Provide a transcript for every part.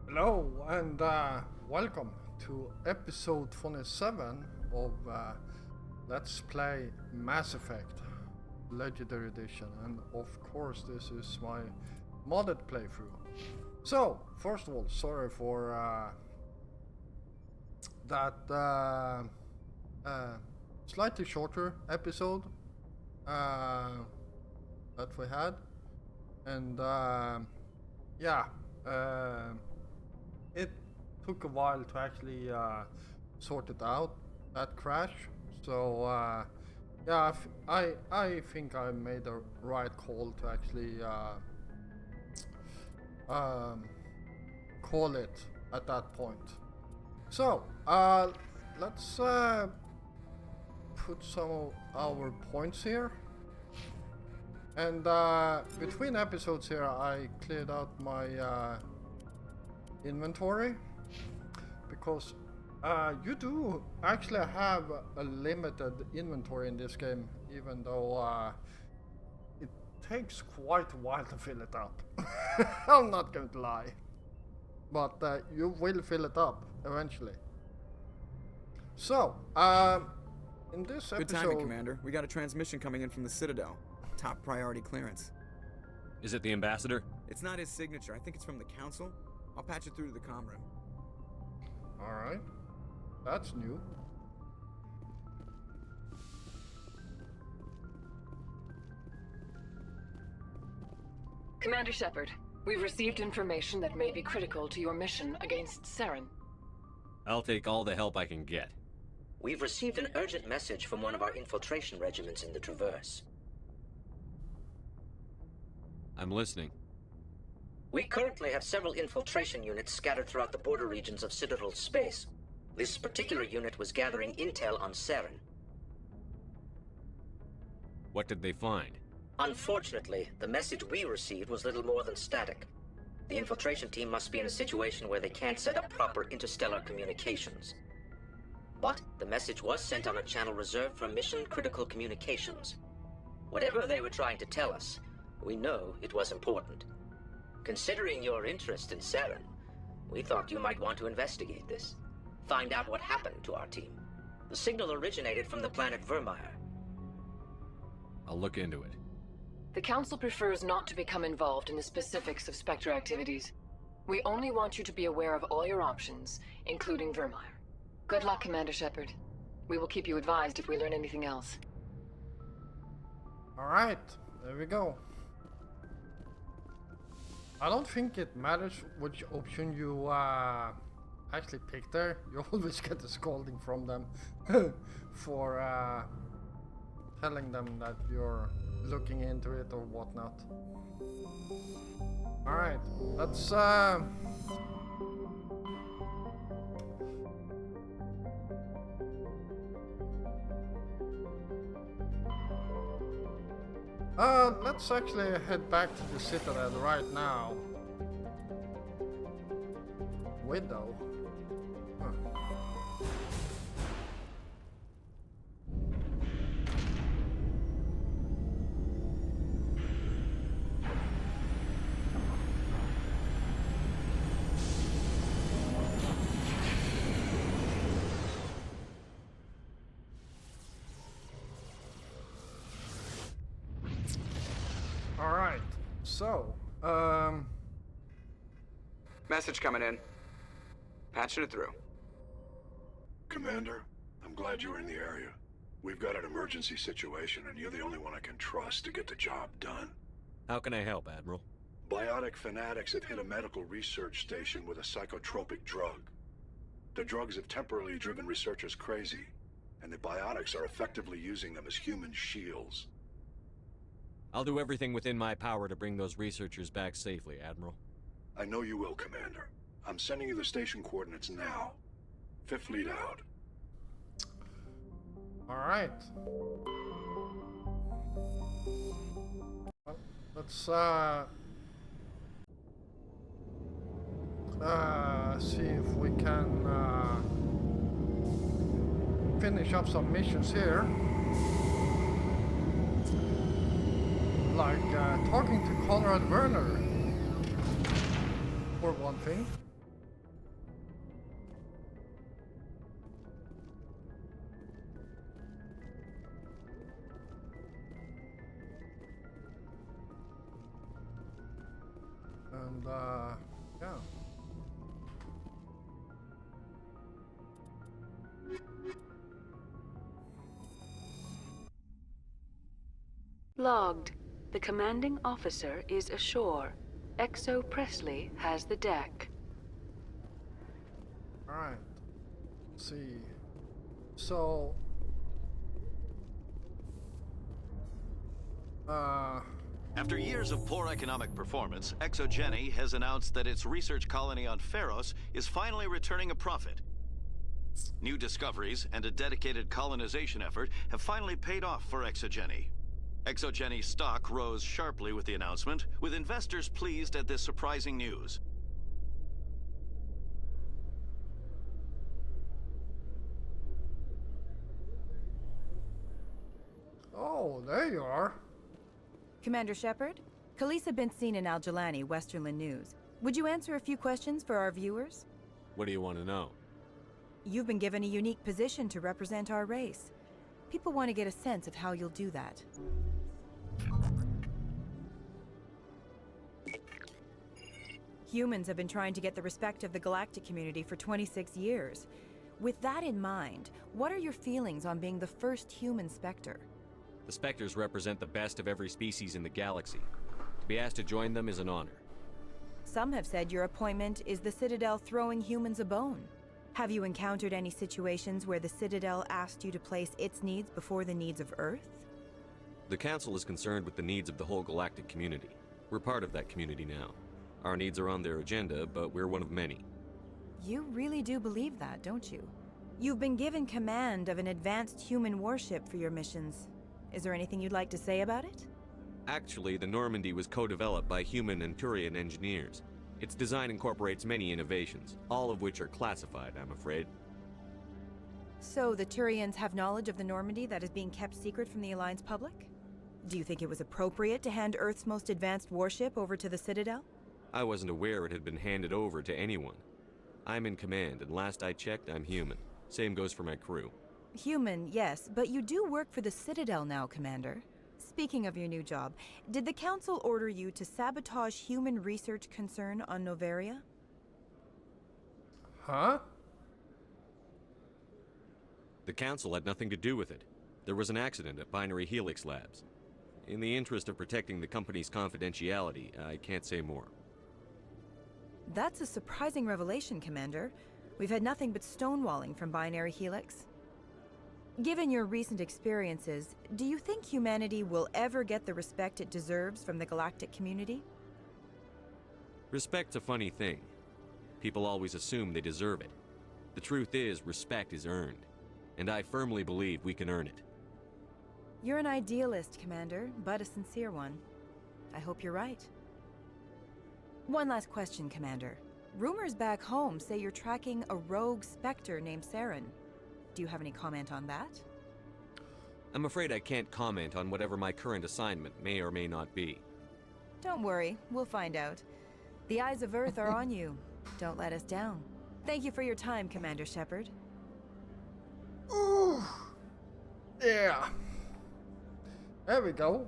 Hello and welcome to episode 27 of Let's Play Mass Effect Legendary Edition, and of course this is my modded playthrough. So, first of all, sorry for that slightly shorter episode that we had, and yeah. It took a while to actually sort it out, that crash. So yeah, I think I made the right call to actually call it at that point. So let's put some of our points here. And between episodes here, I cleared out my inventory, because you do actually have a limited inventory in this game, even though it takes quite a while to fill it up. I'm not going to lie, but you will fill it up eventually. So in this episode... Good timing, Commander. We got a transmission coming in from the Citadel. Top priority clearance. Is it the ambassador? It's not his signature. I think it's from the Council. I'll patch it through to the comm room. Alright. That's new. Commander Shepard, we've received information that may be critical to your mission against Saren. I'll take all the help I can get. We've received an urgent message from one of our infiltration regiments in the Traverse. I'm listening. We currently have several infiltration units scattered throughout the border regions of Citadel space. This particular unit was gathering intel on Saren. What did they find? Unfortunately, the message we received was little more than static. The infiltration team must be in a situation where they can't set up proper interstellar communications. But the message was sent on a channel reserved for mission-critical communications. Whatever they were trying to tell us, we know it was important. Considering your interest in Saren, we thought you might want to investigate this. Find out what happened to our team. The signal originated from the planet Vermeer. I'll look into it. The Council prefers not to become involved in the specifics of Spectre activities. We only want you to be aware of all your options, including Vermeer. Good luck, Commander Shepard. We will keep you advised if we learn anything else. Alright, there we go. I don't think it matters which option you actually pick there. You always get a scolding from them for telling them that you're looking into it or whatnot. Alright, let's let's actually head back to the Citadel right now. Widow? Huh. Alright, so, Message coming in. Patching it through. Commander, I'm glad you were in the area. We've got an emergency situation, and you're the only one I can trust to get the job done. How can I help, Admiral? Biotic fanatics have hit a medical research station with a psychotropic drug. The drugs have temporarily driven researchers crazy, and the biotics are effectively using them as human shields. I'll do everything within my power to bring those researchers back safely, Admiral. I know you will, Commander. I'm sending you the station coordinates now. Fifth Fleet out. alright. Let's see if we can finish up some missions here. Like talking to Conrad Werner, for one thing. yeah. Logged. The commanding officer is ashore. Exo Presley has the deck. Alright. See. So. After years of poor economic performance, ExoGeni has announced that its research colony on Pharos is finally returning a profit. New discoveries and a dedicated colonization effort have finally paid off for ExoGeni. ExoGeni stock rose sharply with the announcement, with investors pleased at this surprising news. Oh, there you are. Commander Shepard? Khaleesa Bint-Sin in Al-Jalani, Westerland News. Would you answer a few questions for our viewers? What do you want to know? You've been given a unique position to represent our race. People want to get a sense of how you'll do that. Humans have been trying to get the respect of the galactic community for 26 years. With that in mind, what are your feelings on being the first human Spectre? The Spectres represent the best of every species in the galaxy. To be asked to join them is an honor. Some have said your appointment is the Citadel throwing humans a bone. Have you encountered any situations where the Citadel asked you to place its needs before the needs of Earth? The Council is concerned with the needs of the whole galactic community. We're part of that community now. Our needs are on their agenda, but we're one of many. You really do believe that, don't you? You've been given command of an advanced human warship for your missions. Is there anything you'd like to say about it? Actually, the Normandy was co-developed by human and Turian engineers. Its design incorporates many innovations, all of which are classified, I'm afraid. So the Turians have knowledge of the Normandy that is being kept secret from the Alliance public? Do you think it was appropriate to hand Earth's most advanced warship over to the Citadel? I wasn't aware it had been handed over to anyone. I'm in command, and last I checked, I'm human. Same goes for my crew. Human, yes, but you do work for the Citadel now, Commander. Speaking of your new job, did the Council order you to sabotage human research concern on Noveria? Huh? The Council had nothing to do with it. There was an accident at Binary Helix Labs. In the interest of protecting the company's confidentiality, I can't say more. That's a surprising revelation, Commander. We've had nothing but stonewalling from Binary Helix. Given your recent experiences, do you think humanity will ever get the respect it deserves from the galactic community? Respect's a funny thing. People always assume they deserve it. The truth is, respect is earned. And I firmly believe we can earn it. You're an idealist, Commander, but a sincere one. I hope you're right. One last question, Commander. Rumors back home say you're tracking a rogue Spectre named Saren. Do you have any comment on that? I'm afraid I can't comment on whatever my current assignment may or may not be. Don't worry, we'll find out. The eyes of Earth are on you. Don't let us down. Thank you for your time, Commander Shepard. Ooh. Yeah. There we go.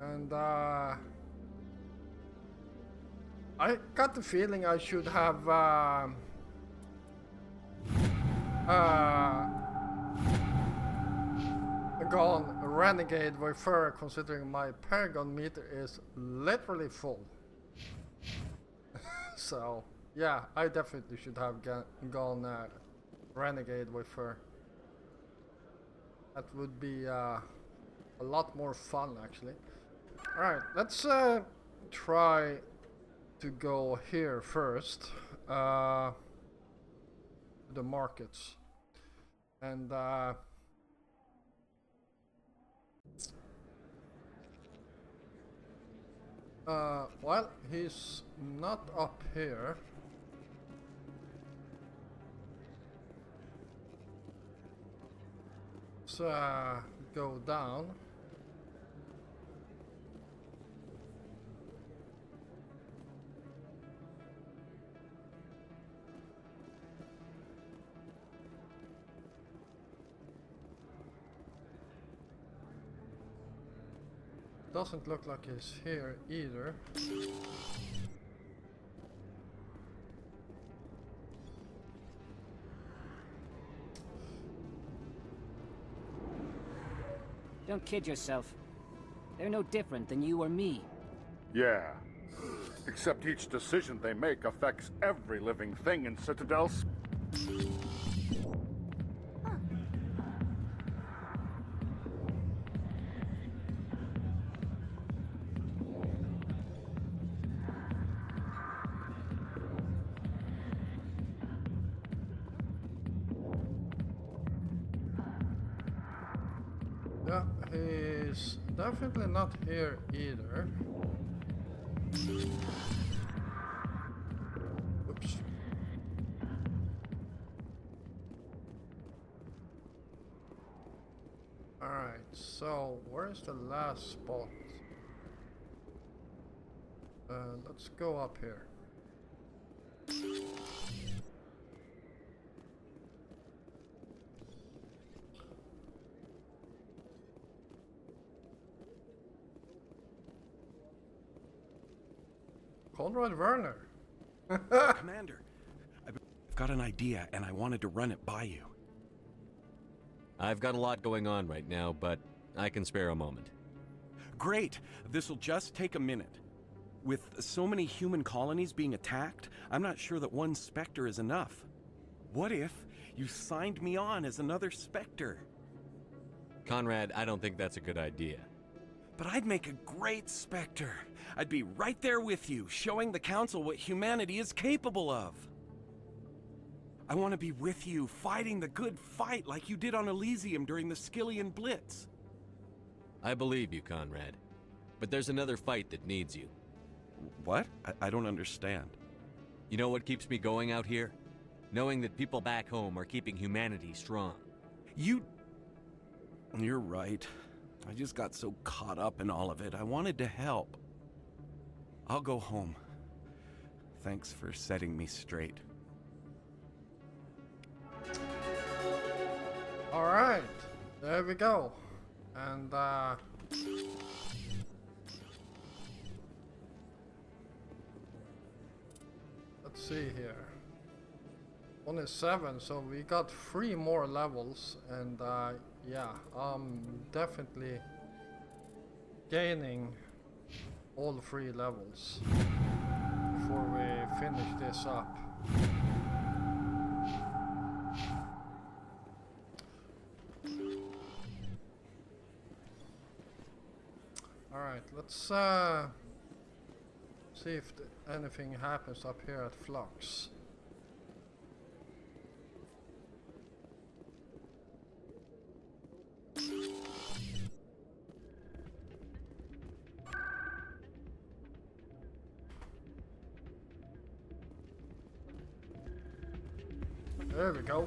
And I got the feeling I should have gone renegade with fur, considering my Paragon meter is literally full. So yeah, I definitely should have gone renegade with fur. That would be a lot more fun, actually. Alright, let's try to go here first. The markets. And well, he's not up here. Let's go down. doesn't look like he's here either. Don't kid yourself. They're no different than you or me. Yeah. Except each decision they make affects every living thing in Citadel's. Yeah, he's definitely not here either. Oops. Alright, so where's the last spot? Let's go up here. Conrad Werner. Commander, I've got an idea and I wanted to run it by you. I've got a lot going on right now, but I can spare a moment. Great! This'll just take a minute. With so many human colonies being attacked, I'm not sure that one Spectre is enough. What if you signed me on as another Spectre? Conrad, I don't think that's a good idea. But I'd make a great Spectre. I'd be right there with you, showing the Council what humanity is capable of. I want to be with you, fighting the good fight like you did on Elysium during the Skillian Blitz. I believe you, Conrad. But there's another fight that needs you. What? I don't understand. You know what keeps me going out here? Knowing that people back home are keeping humanity strong. You're right. I just got so caught up in all of it. I wanted to help. I'll go home. Thanks for setting me straight. Alright, there we go. And let's see here. Only 7, so we got 3 more levels, and yeah, I'm definitely gaining all 3 levels before we finish this up. Alright, let's see if anything happens up here at Flux. There we go.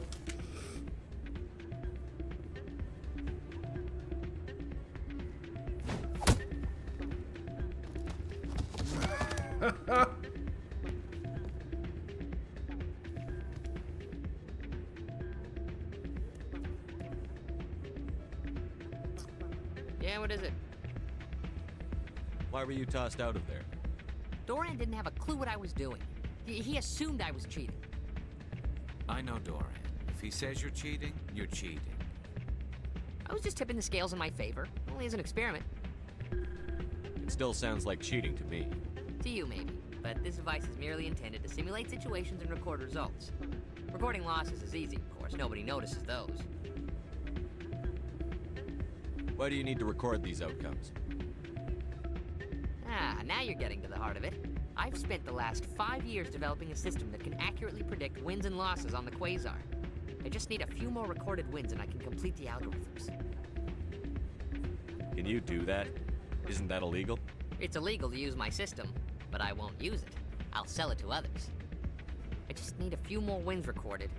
Yeah, what is it? Why were you tossed out of there? Doran didn't have a clue what I was doing. He assumed I was cheating. I know Doran. If he says you're cheating, you're cheating. I was just tipping the scales in my favor. Only as an experiment. It still sounds like cheating to me. To you, maybe. But this device is merely intended to simulate situations and record results. Recording losses is easy, of course. Nobody notices those. Why do you need to record these outcomes? Ah, now you're getting to the heart of it. I've spent the last 5 years developing a system that can accurately predict wins and losses on the Quasar. I just need a few more recorded wins and I can complete the algorithms. Can you do that? Isn't that illegal? It's illegal to use my system, but I won't use it. I'll sell it to others. I just need a few more wins recorded.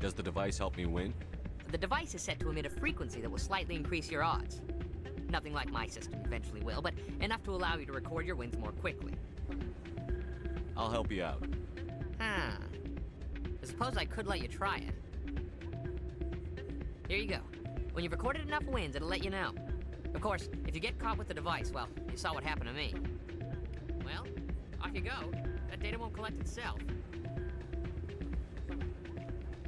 Does the device help me win? The device is set to emit a frequency that will slightly increase your odds. Nothing like my system eventually will, but enough to allow you to record your wins more quickly. I'll help you out. Huh. I suppose I could let you try it. Here you go. When you've recorded enough wins, it'll let you know. Of course, if you get caught with the device, well, you saw what happened to me. Well, off you go. That data won't collect itself.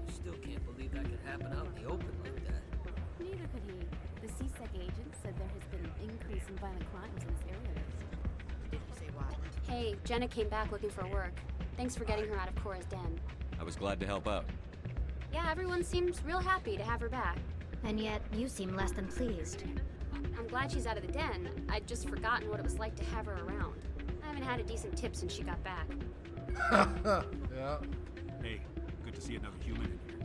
Still can't believe that could happen out in the open like that. Neither could he. The CSEC agent said there has been an increase in violent crimes in this area. Did he say why? Hey, Jenna came back looking for work. Thanks for getting her out of Cora's den. I was glad to help out. Yeah, everyone seems real happy to have her back. And yet, you seem less than pleased. I'm glad she's out of the den. I'd just forgotten what it was like to have her around. I haven't had a decent tip since she got back. Yeah. Hey, good to see another human in here.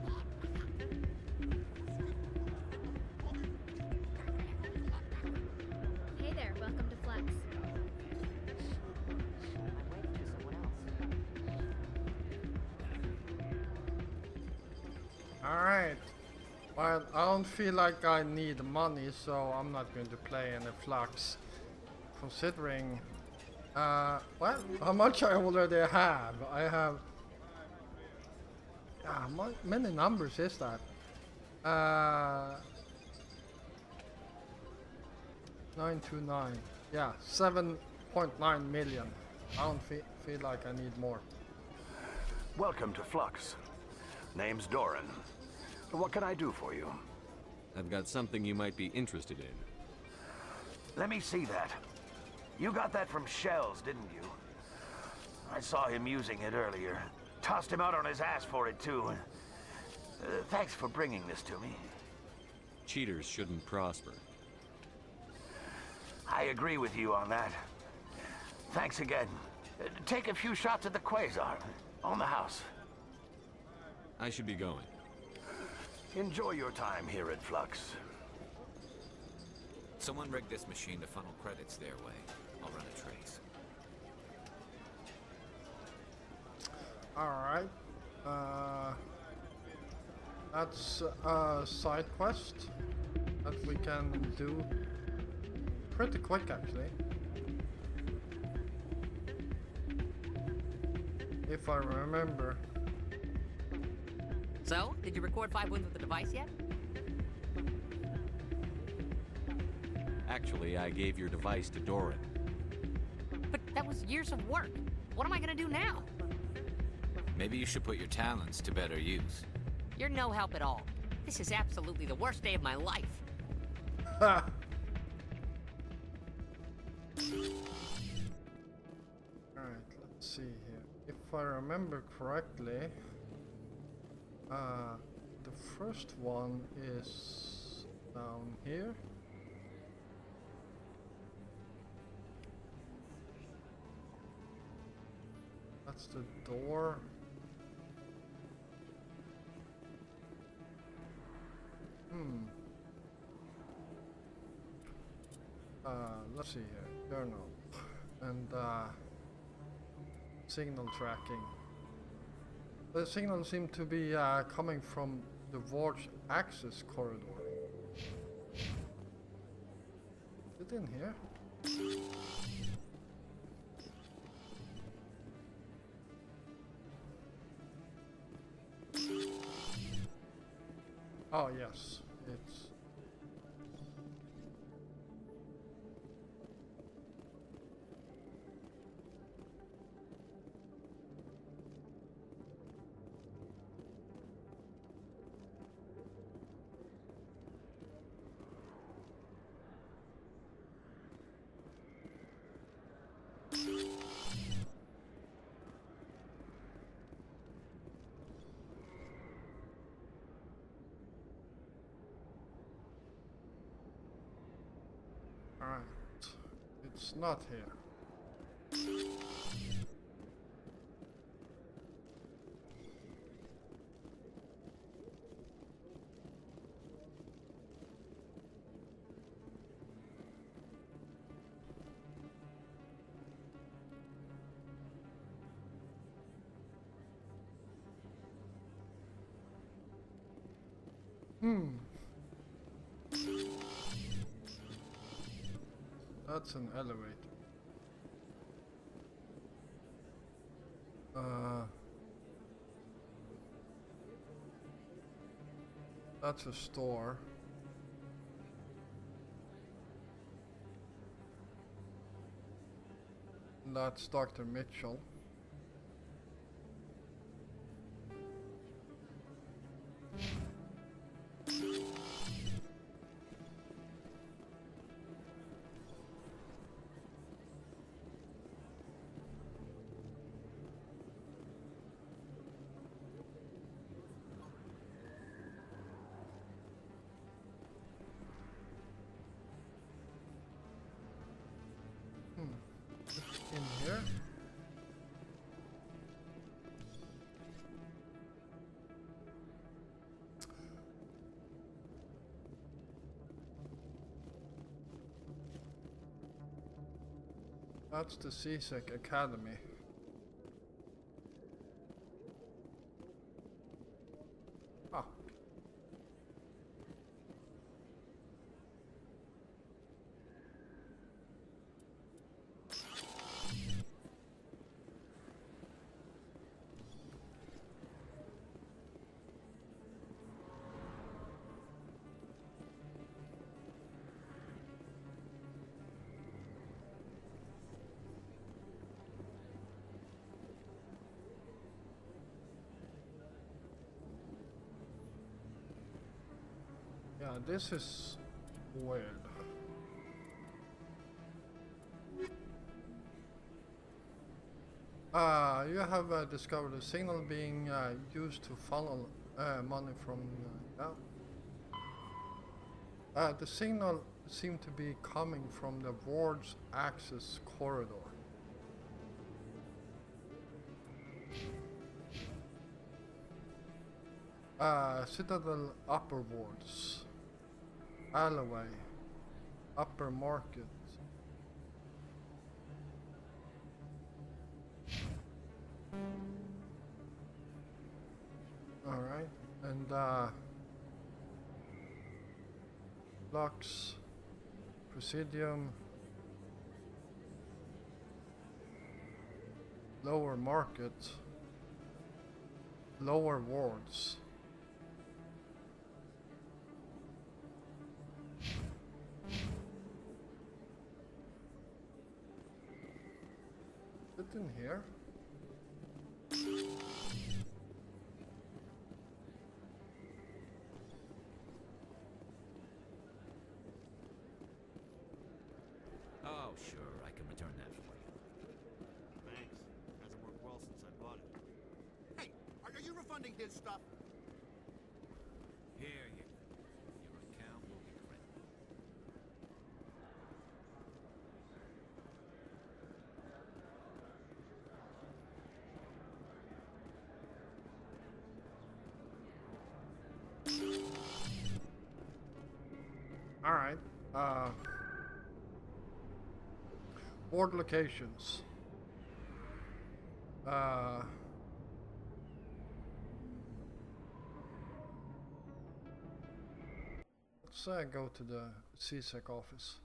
Hey there, welcome to Flex. Alright. Well, I don't feel like I need money, so I'm not going to play any Flux. Considering, well, how much I already have. I have, how many numbers is that? 929. Yeah, 7.9 million. I don't feel like I need more. Welcome to Flux. Name's Doran. What can I do for you? I've got something you might be interested in. Let me see that. You got that from Shells, didn't you? I saw him using it earlier. Tossed him out on his ass for it, too. Thanks for bringing this to me. Cheaters shouldn't prosper. I agree with you on that. Thanks again. Take a few shots at the Quasar. On the house. I should be going. Enjoy your time here at Flux. Someone rigged this machine to funnel credits their way. I'll run a trace. Alright. That's a side quest that we can do pretty quick, actually. If I remember. So, did you record 5 wins with the device yet? Actually, I gave your device to Doran. But that was years of work. What am I gonna do now? Maybe you should put your talents to better use. You're no help at all. This is absolutely the worst day of my life. Ha! Alright, let's see here. If I remember correctly, the first one is down here. That's the door. Let's see here. Journal. And signal tracking. The signals seem to be coming from the Vorge access corridor. Is it in here? Oh yes, it's... Alright, it's not here. That's an elevator. That's a store. That's Dr. Mitchell. In here. That's the CSEC Academy. Ah. Yeah, this is weird. You have discovered a signal being used to funnel money from the signal seemed to be coming from the ward's access corridor. Citadel upper wards. Alleyway. Upper market. Alright, and Lux, Presidium, Lower Market, Lower Wards. Is it in here? Oh, sure, I can return that for you. Thanks. Hasn't worked well since I bought it. Hey, are you refunding his stuff? Here you go. Your account will be credited. Alright, ward locations. Let's go to the CSEC office.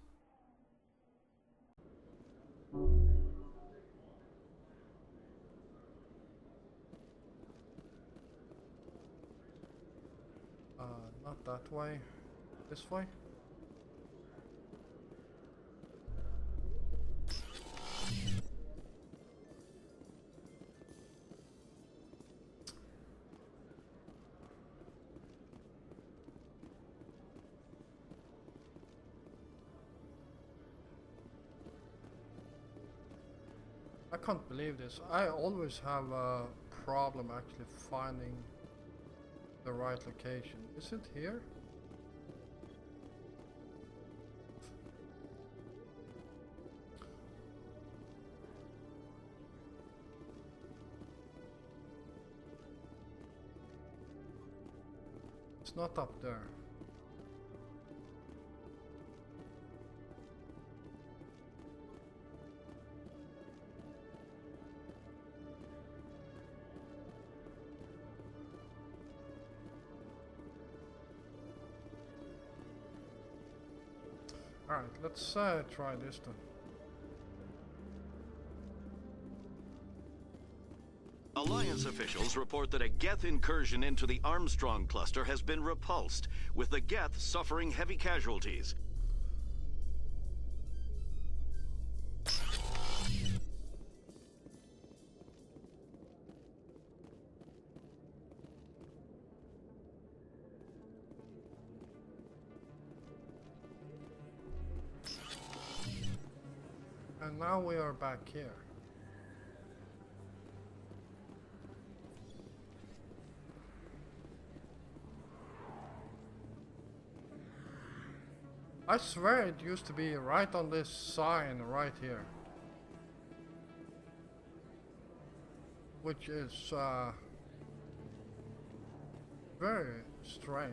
Not that way. This way? I can't believe this. I always have a problem actually finding the right location. Is it here? It's not up there. Alright, let's try this then. Alliance officials report that a Geth incursion into the Armstrong cluster has been repulsed, with the Geth suffering heavy casualties. And now we are back here. I swear it used to be right on this sign right here. Which is very strange.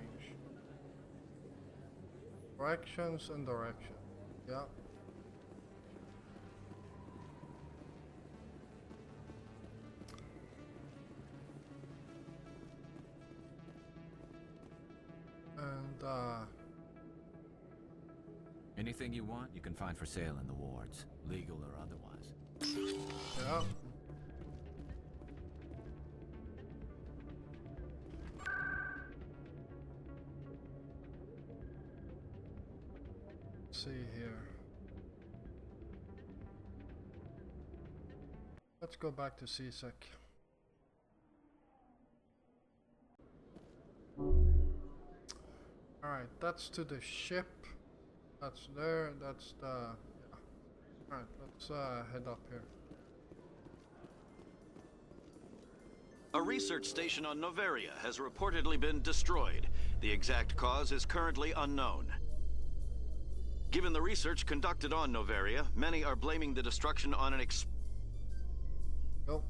Directions and direction. Yeah. And Anything you want, you can find for sale in the wards, legal or otherwise. yeah. See here. Let's go back to CSEC. Alright, that's to the ship. That's there, that's the... yeah. Alright, let's head up here. A research station on Noveria has reportedly been destroyed. The exact cause is currently unknown. Given the research conducted on Noveria, many are blaming the destruction on an Nope.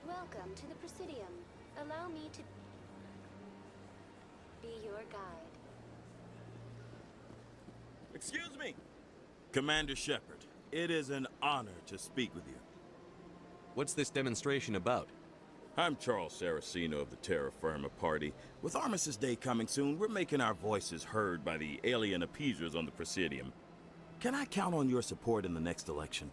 Welcome to the Presidium. Allow me to be your guide. Excuse me! Commander Shepard, it is an honor to speak with you. What's this demonstration about? I'm Charles Saraceno of the Terra Firma Party. With Armistice Day coming soon, we're making our voices heard by the alien appeasers on the Presidium. Can I count on your support in the next election?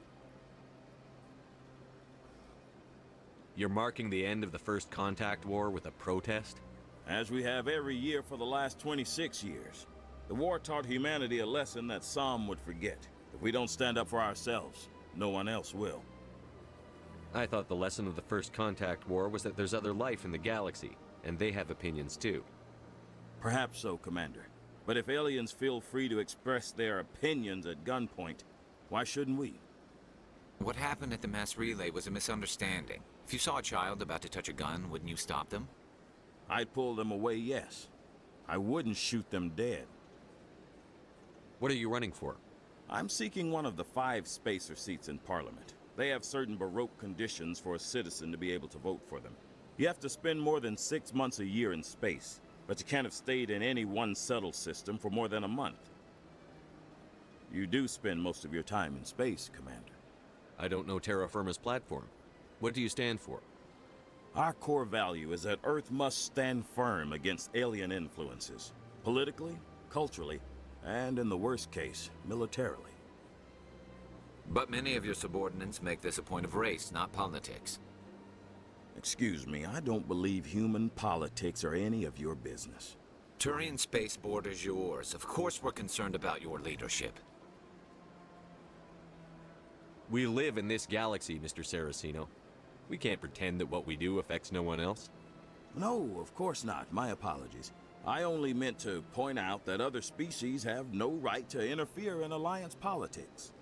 You're marking the end of the First Contact War with a protest? As we have every year for the last 26 years. The war taught humanity a lesson that some would forget. If we don't stand up for ourselves, no one else will. I thought the lesson of the First Contact War was that there's other life in the galaxy, and they have opinions too. Perhaps so, Commander. But if aliens feel free to express their opinions at gunpoint, why shouldn't we? What happened at the mass relay was a misunderstanding. If you saw a child about to touch a gun, wouldn't you stop them? I'd pull them away, yes. I wouldn't shoot them dead. What are you running for? I'm seeking one of the 5 spacer seats in Parliament. They have certain Baroque conditions for a citizen to be able to vote for them. You have to spend more than 6 months a year in space, but you can't have stayed in any one settled system for more than a month. You do spend most of your time in space, Commander. I don't know Terra Firma's platform. What do you stand for? Our core value is that Earth must stand firm against alien influences. Politically, culturally, and in the worst case, militarily. But many of your subordinates make this a point of race, not politics. Excuse me, I don't believe human politics are any of your business. Turian spaceport is yours. Of course we're concerned about your leadership. We live in this galaxy, Mr. Saraceno. We can't pretend that what we do affects no one else. No, of course not. My apologies. I only meant to point out that other species have no right to interfere in Alliance politics.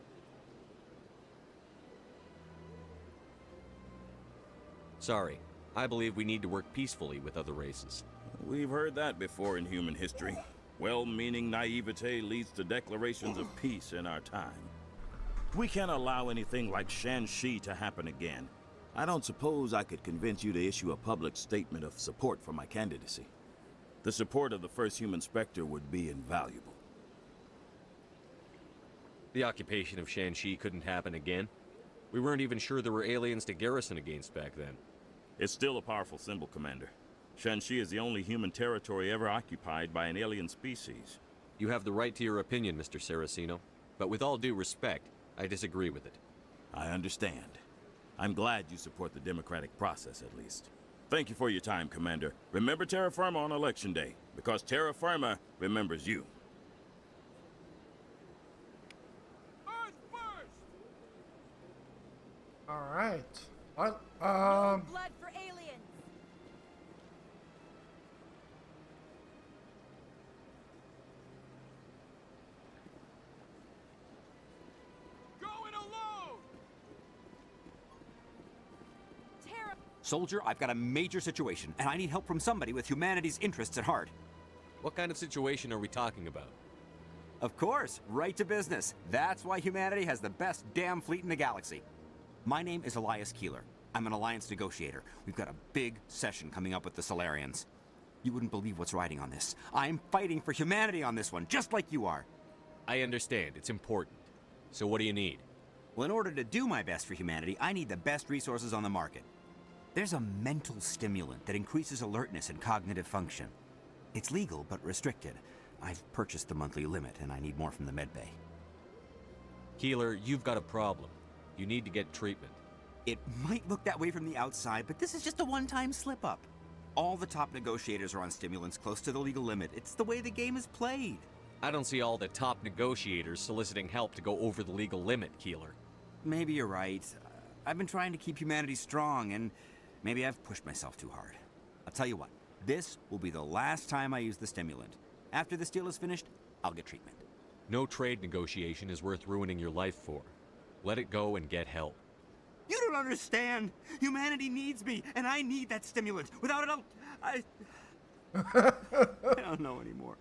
Sorry. I believe we need to work peacefully with other races. We've heard that before in human history. Well-meaning naivete leads to declarations of peace in our time. We can't allow anything like Shan-Shi to happen again. I don't suppose I could convince you to issue a public statement of support for my candidacy. The support of the first human Spectre would be invaluable. The occupation of Shan-Shi couldn't happen again. We weren't even sure there were aliens to garrison against back then. It's still a powerful symbol, Commander. Shan-Shi is the only human territory ever occupied by an alien species. You have the right to your opinion, Mr. Saraceno, but with all due respect, I disagree with it. I understand. I'm glad you support the democratic process, at least. Thank you for your time, Commander. Remember Terra Firma on Election Day, because Terra Firma remembers you. Alright. Well, Blood for aliens! Going alone! Soldier, I've got a major situation, and I need help from somebody with humanity's interests at heart. What kind of situation are we talking about? Of course, right to business. That's why humanity has the best damn fleet in the galaxy. My name is Elias Keeler. I'm an alliance negotiator. We've got a big session coming up with the Solarians. You wouldn't believe what's riding on this. I'm fighting for humanity on this one, just like you are. I understand. It's important. So what do you need? Well, in order to do my best for humanity, I need the best resources on the market. There's a mental stimulant that increases alertness and cognitive function. It's legal, but restricted. I've purchased the monthly limit, and I need more from the medbay. Keeler, you've got a problem. You need to get treatment. It might look that way from the outside, but this is just a one-time slip-up. All the top negotiators are on stimulants close to the legal limit. It's the way the game is played. I don't see all the top negotiators soliciting help to go over the legal limit, Keeler. Maybe you're right. I've been trying to keep humanity strong, and maybe I've pushed myself too hard. I'll tell you what, this will be the last time I use the stimulant. After this deal is finished, I'll get treatment. No trade negotiation is worth ruining your life for. Let it go and get help. You don't understand. Humanity needs me, and I need that stimulant. Without it, I don't know anymore.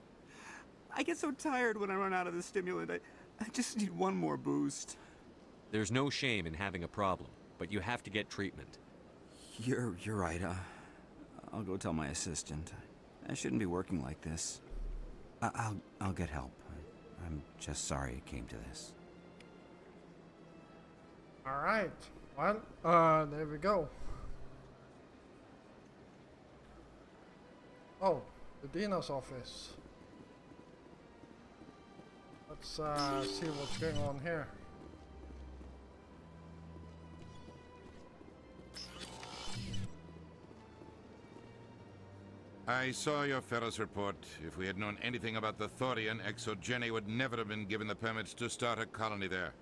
I get so tired when I run out of the stimulant. I just need one more boost. There's no shame in having a problem, but you have to get treatment. You're right. I'll go tell my assistant. I shouldn't be working like this. I'll get help. I'm just sorry it came to this. alright. Well, there we go. Oh, the Dina's office. Let's see what's going on here. I saw your Ferris report. If we had known anything about the Thorian, ExoGeni would never have been given the permits to start a colony there.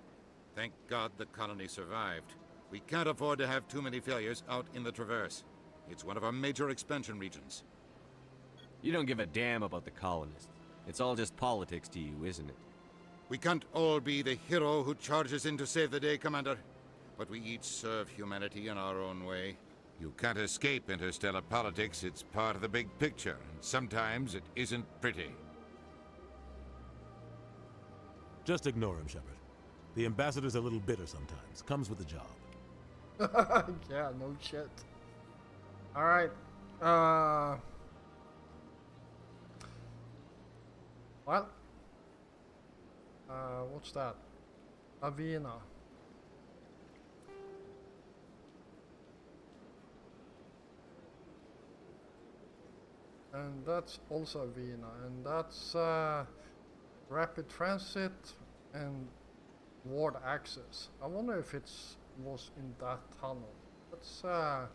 Thank God the colony survived. We can't afford to have too many failures out in the Traverse. It's one of our major expansion regions. You don't give a damn about the colonists. It's all just politics to you, isn't it? We can't all be the hero who charges in to save the day, Commander. But we each serve humanity in our own way. You can't escape interstellar politics. It's part of the big picture, and sometimes it isn't pretty. Just ignore him, Shepard. The ambassador's a little bitter sometimes. Comes with the job. Yeah, no shit. Alright. Well. What's that? Avina. And that's also Avina. And that's rapid transit and ward access. I wonder if it was in that tunnel. Let's yeah.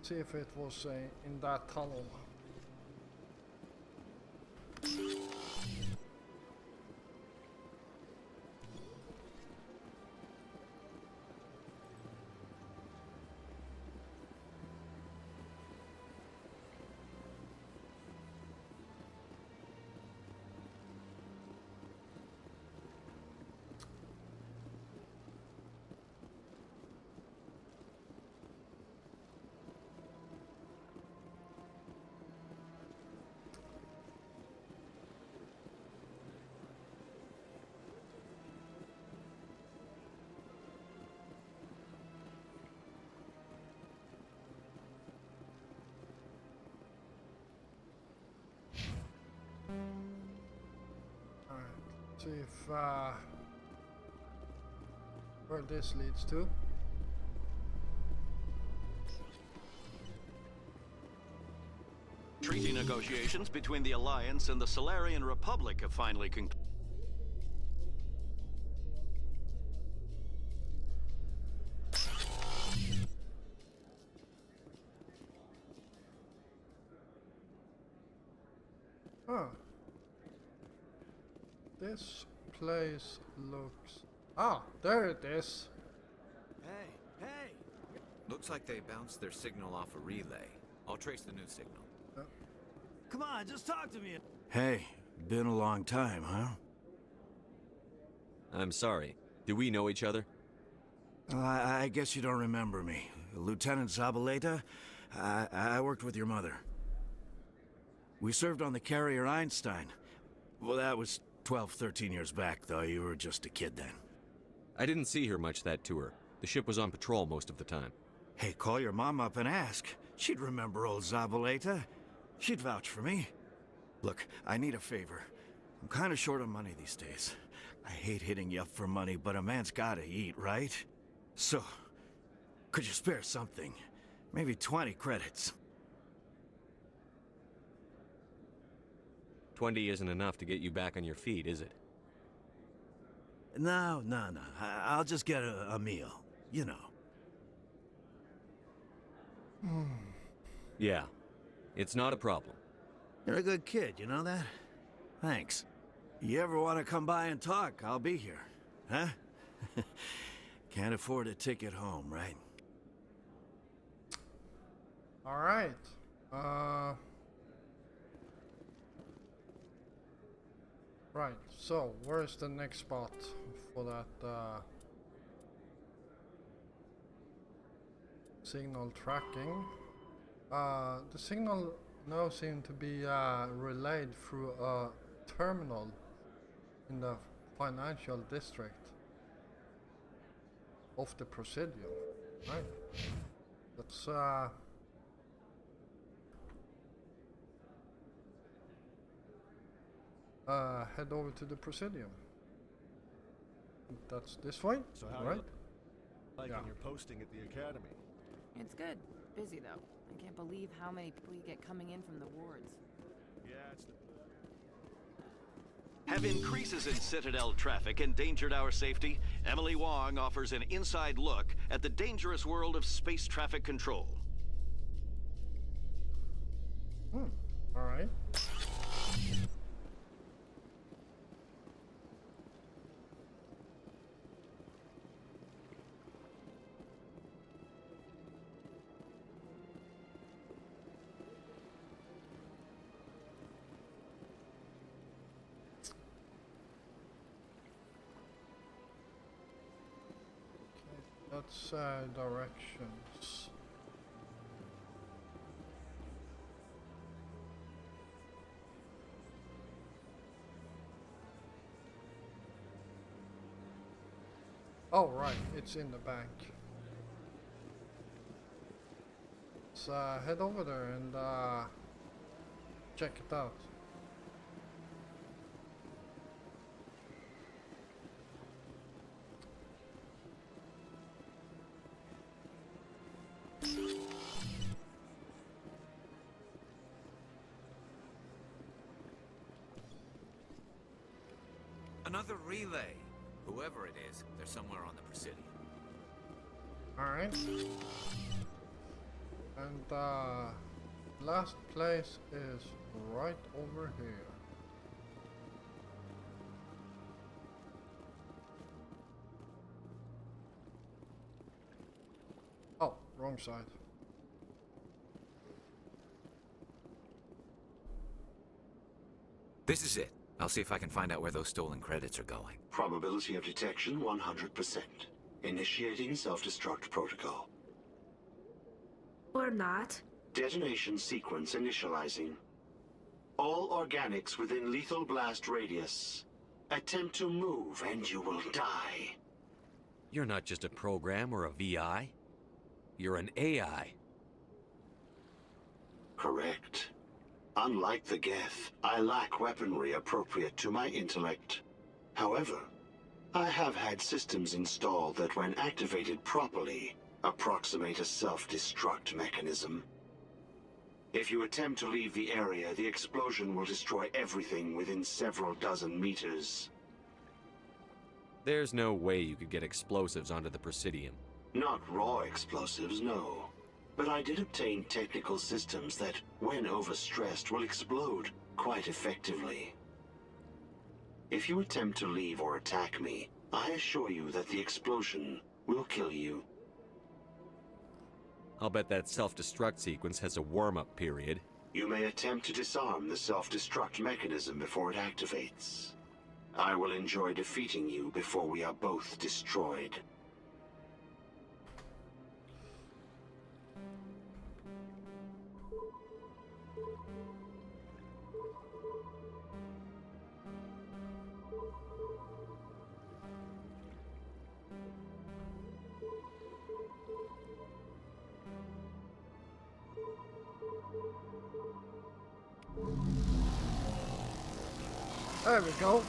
See if it was in that tunnel. See if where this leads to. Treaty negotiations between the Alliance and the Solarian Republic have finally concluded. Huh. This place looks... Ah, there it is. Hey! Looks like they bounced their signal off a relay. I'll trace the new signal. Come on, just talk to me. Hey, been a long time, huh? I'm sorry. Do we know each other? I guess you don't remember me. Lieutenant Zabaleta? I worked with your mother. We served on the carrier Einstein. Well, that was 12, 13 years back, though. You were just a kid then. I didn't see her much that tour. The ship was on patrol most of the time. Hey, call your mom up and ask. She'd remember old Zabaleta. She'd vouch for me. Look, I need a favor. I'm kind of short on money these days. I hate hitting you up for money, but a man's gotta eat, right? So, could you spare something? Maybe 20 credits. 20 isn't enough to get you back on your feet, is it? No. I'll just get a meal. You know. Yeah. It's not a problem. You're a good kid, you know that? Thanks. You ever want to come by and talk, I'll be here. Huh? Can't afford a ticket home, right? Alright. Right, so where's the next spot for that signal tracking? The signal now seems to be relayed through a terminal in the financial district of the Presidium. Right. Let's head over to the Presidium. That's this way, so how right? Like on your posting at the academy. It's good. Busy though. I can't believe how many people you get coming in from the wards. Yeah, it's the... Have increases in Citadel traffic endangered our safety? Emily Wong offers an inside look at the dangerous world of space traffic control. All right. That's directions. Oh, right, it's in the bank. Let's head over there and check it out. Another relay. Whoever it is, they're somewhere on the Presidium. Alright. And last place is right over here. Oh, wrong side. This is it. I'll see if I can find out where those stolen credits are going. Probability of detection 100%. Initiating self-destruct protocol. Or not. Detonation sequence initializing. All organics within lethal blast radius. Attempt to move and you will die. You're not just a program or a VI. You're an AI. Correct. Unlike the Geth, I lack weaponry appropriate to my intellect. However, I have had systems installed that, when activated properly, approximate a self-destruct mechanism. If you attempt to leave the area, the explosion will destroy everything within several dozen meters. There's no way you could get explosives onto the Presidium. Not raw explosives, no. But I did obtain technical systems that, when overstressed, will explode quite effectively. If you attempt to leave or attack me, I assure you that the explosion will kill you. I'll bet that self-destruct sequence has a warm-up period. You may attempt to disarm the self-destruct mechanism before it activates. I will enjoy defeating you before we are both destroyed. There we go.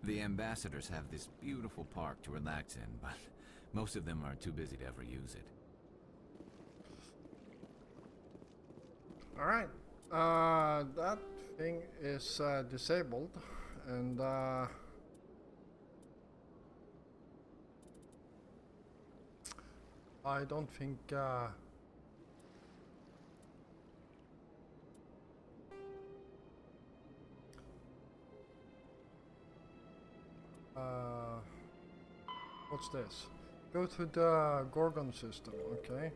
The ambassadors have this beautiful park to relax in, but most of them are too busy to ever use it. Alright. That thing is disabled, and I don't think what's this? Go to the Gorgon system, okay.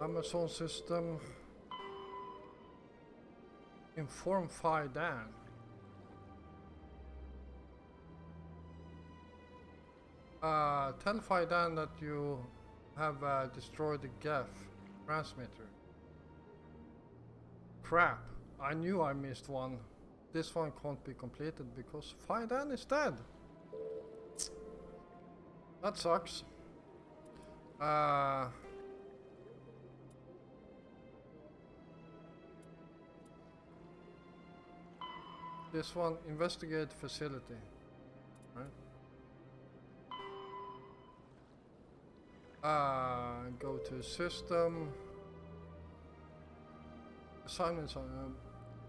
Amazon system. Inform Faidan. Tell Faidan that you have destroyed the GEF transmitter. Crap, I knew I missed one. This one can't be completed because Faidan is dead. That sucks. This one, investigate facility. Right? Go to system. Assignments on.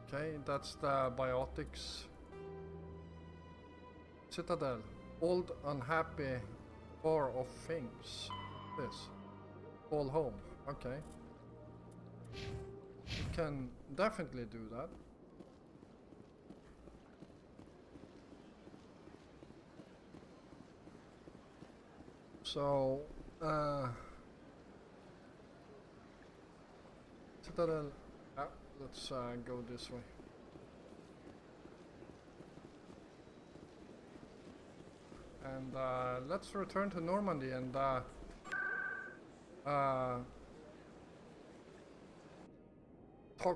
Okay, that's the biotics. Citadel. Old unhappy bar of things. This. Call home. Okay. You can definitely do that. So, Citadel. Let's go this way. And let's return to Normandy and talk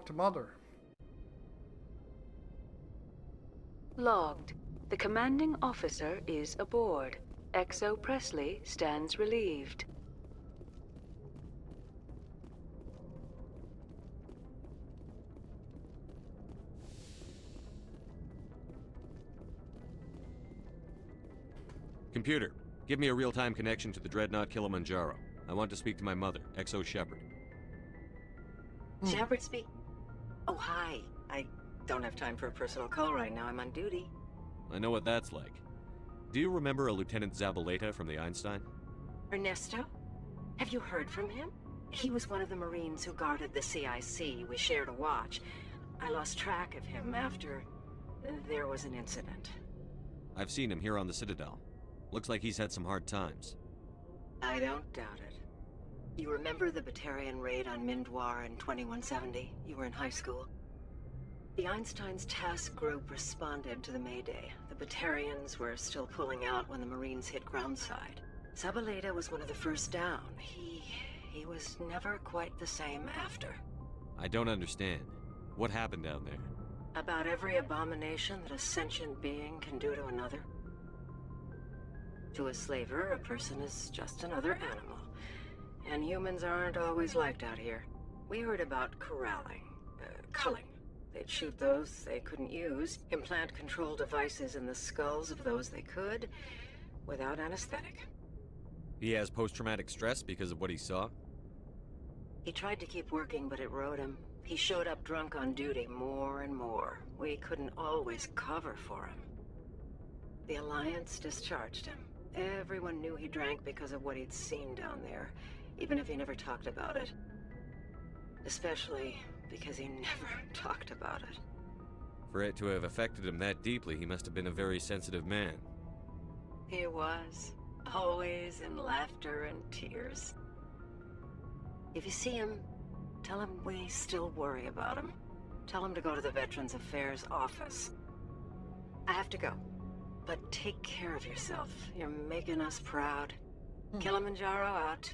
to Mother. Logged. The commanding officer is aboard. XO Presley stands relieved. Computer, give me a real-time connection to the Dreadnought Kilimanjaro. I want to speak to my mother, XO Shepard. Shepard speak. Oh, hi. I don't have time for a personal call right now. I'm on duty. I know what that's like. Do you remember a Lieutenant Zabaleta from the Einstein? Ernesto? Have you heard from him? He was one of the Marines who guarded the CIC. We shared a watch. I lost track of him after there was an incident. I've seen him here on the Citadel. Looks like he's had some hard times. I don't doubt it. You remember the Batarian raid on Mindwar in 2170? You were in high school. The Einstein's task group responded to the Mayday. The Batarians were still pulling out when the Marines hit groundside. Zabaleta was one of the first down. He was never quite the same after. I don't understand. What happened down there? About every abomination that a sentient being can do to another. To a slaver, a person is just another animal. And humans aren't always liked out here. We heard about corralling, culling. They'd shoot those they couldn't use, implant control devices in the skulls of those they could, without anesthetic. He has post-traumatic stress because of what he saw? He tried to keep working, but it rode him. He showed up drunk on duty more and more. We couldn't always cover for him. The Alliance discharged him. Everyone knew he drank because of what he'd seen down there, even if he never talked about it. Especially because he never talked about it. For it to have affected him that deeply, he must have been a very sensitive man. He was. Always in laughter and tears. If you see him, tell him we still worry about him. Tell him to go to the Veterans Affairs office. I have to go. But take care of yourself. You're making us proud. Kilimanjaro out.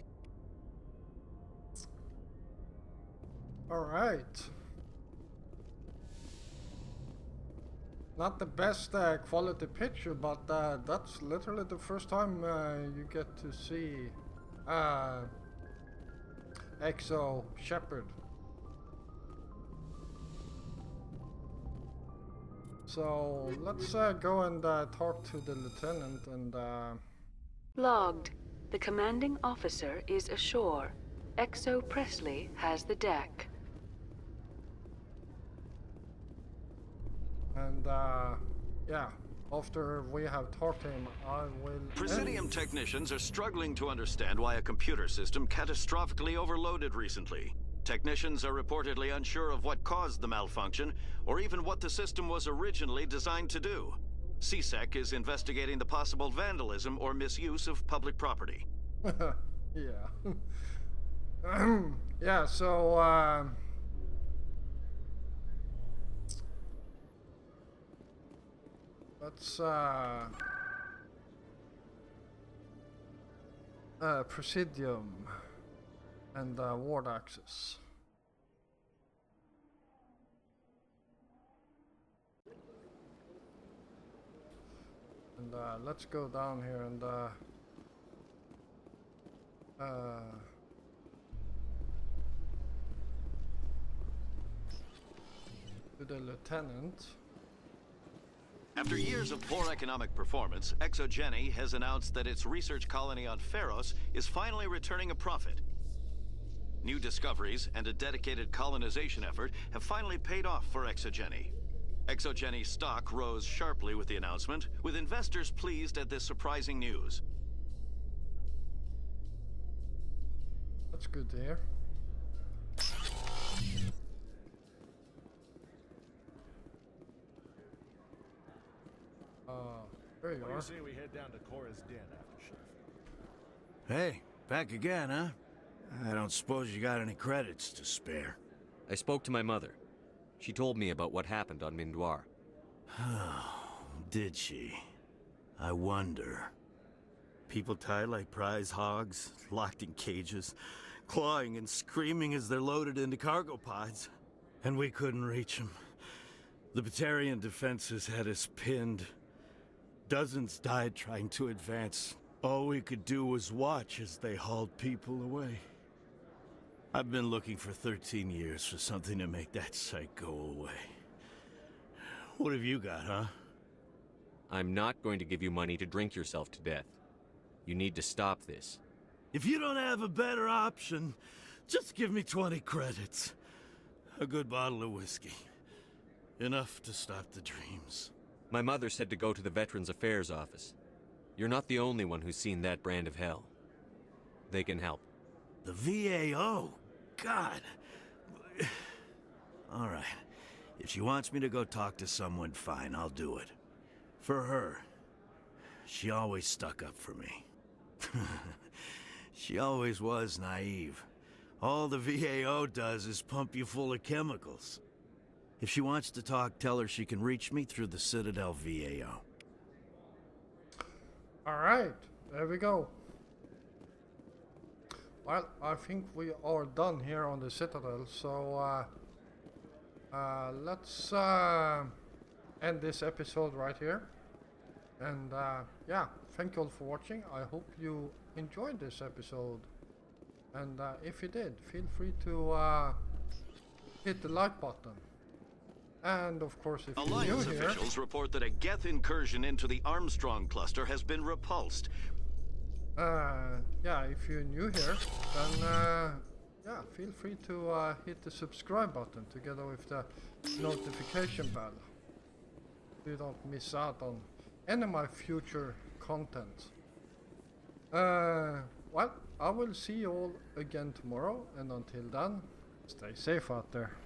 Alright. Not the best quality picture, but that's literally the first time you get to see Exo Shepard. So let's go and talk to the lieutenant and Logged. The commanding officer is ashore. Exo Presley has the deck. And yeah, after we have talked to him, I will... Presidium technicians are struggling to understand why a computer system catastrophically overloaded recently. Technicians are reportedly unsure of what caused the malfunction, or even what the system was originally designed to do. CSEC is investigating the possible vandalism or misuse of public property. Yeah. Yeah, so, let's, Presidium and, ward access. And, let's go down here and, to the lieutenant. After years of poor economic performance, ExoGeni has announced that its research colony on Feros is finally returning a profit. New discoveries and a dedicated colonization effort have finally paid off for ExoGeni. ExoGeni stock rose sharply with the announcement, with investors pleased at this surprising news. That's good to hear. There you What do are. you say we head down to Cora's den after shift? Hey, back again, huh? I don't suppose you got any credits to spare. I spoke to my mother. She told me about what happened on Mindoir. Did she? I wonder. People tied like prize hogs, locked in cages, clawing and screaming as they're loaded into cargo pods. And we couldn't reach them. The Batarian defenses had us pinned. Dozens died trying to advance. All we could do was watch as they hauled people away. I've been looking for 13 years for something to make that sight go away. What have you got, huh? I'm not going to give you money to drink yourself to death. You need to stop this. If you don't have a better option, just give me 20 credits. A good bottle of whiskey. Enough to stop the dreams. My mother said to go to the Veterans Affairs office. You're not the only one who's seen that brand of hell. They can help. The VAO? God. All right. If she wants me to go talk to someone, fine, I'll do it. For her. She always stuck up for me. She always was naive. All the VAO does is pump you full of chemicals. If she wants to talk, tell her she can reach me through the Citadel VAO. Alright, there we go. Well, I think we are done here on the Citadel, so let's end this episode right here. And yeah, thank you all for watching. I hope you enjoyed this episode. And if you did, feel free to hit the like button. And of course, if you're new Alliance here, officials report that a Geth incursion into the Armstrong cluster has been repulsed. yeah, if you're new here, then yeah, feel free to hit the subscribe button together with the notification bell, so you don't miss out on any of my future content. Well, I will see you all again tomorrow, and until then, stay safe out there.